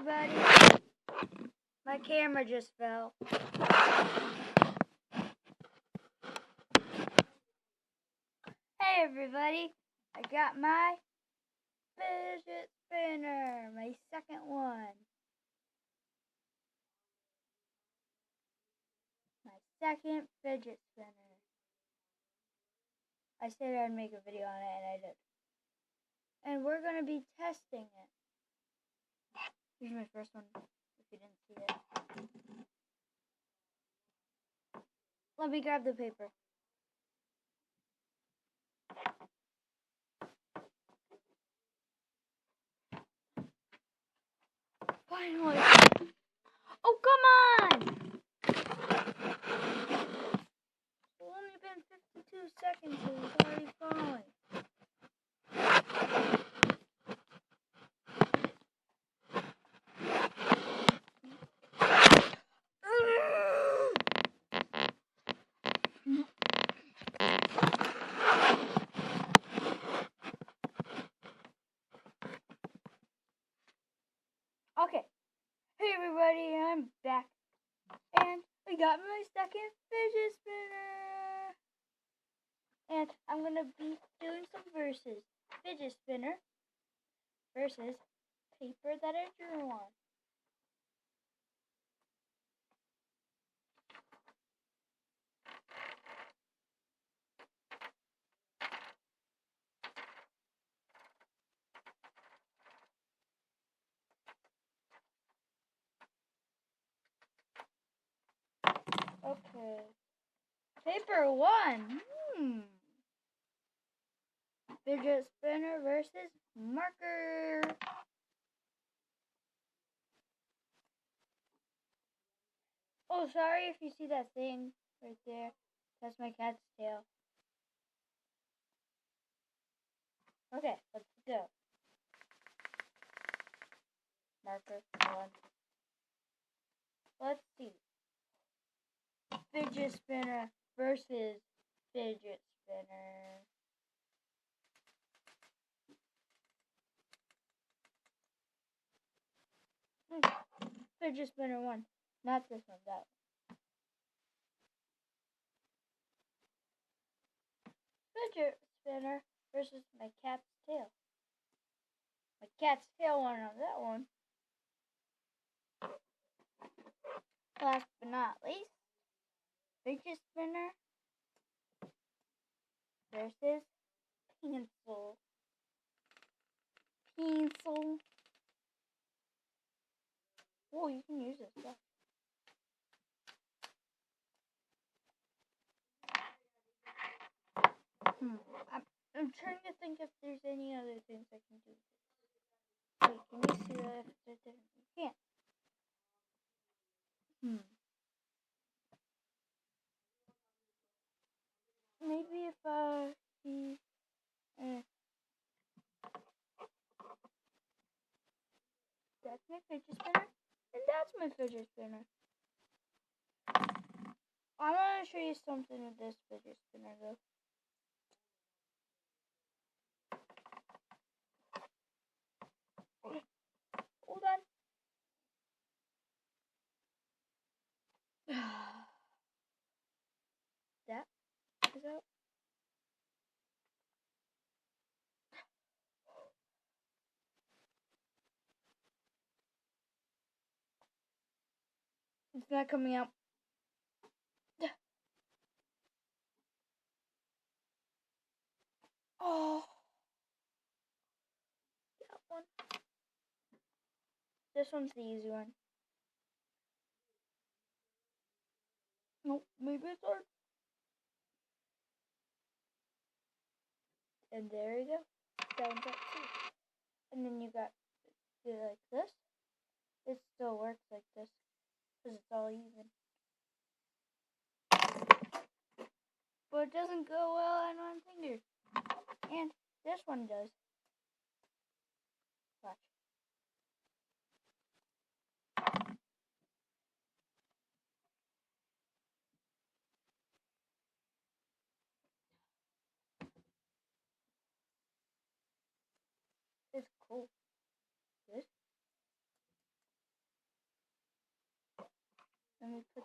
everybody. My camera just fell. Hey everybody, I got my fidget spinner, my second one. My second fidget spinner. I said I'd make a video on it and I did. And we're going to be testing it. Here's my first one, if you didn't see it. Let me grab the paper. Finally! Oh, come on! It's only been 52 seconds and it's already falling. Okay, hey everybody, I'm back, and I got my second fidget spinner, and I'm gonna be doing some verses. Fidget spinner versus paper that I drew on. Okay, paper one. Fidget spinner versus marker. Oh, sorry if you see that thing right there. That's my cat's tail. Okay, let's go. Marker one. Let's see. Fidget spinner versus fidget spinner. Fidget spinner one. Not this one, that one. Fidget spinner versus my cat's tail. My cat's tail won on that one. Last but not least, fidget spinner versus pencil. Pencil. Oh, you can use this stuff. I'm trying to think if there's any other things I can do. Wait, can you see that if there's different? You can't. Maybe if that's my fidget spinner, and that's my fidget spinner. I'm gonna show you something with this fidget spinner though. Hold on. That is out. It's not coming out. Oh, that one. This one's the easy one. Nope, maybe it's hard. And there you go. That one's out too. And then you got do it like this. It still works like this because it's all even. But it doesn't go well on one finger. And this one does. Watch. It's cool. This. me put.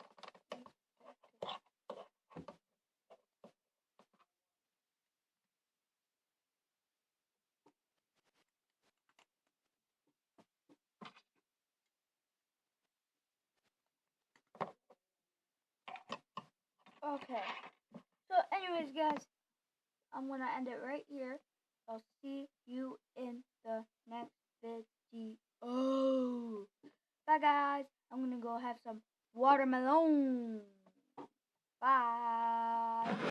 Okay. So, anyways, guys, I'm gonna end it right here. I'll see you in the next video. Oh, bye, guys. I'm gonna go have some watermelon. Bye.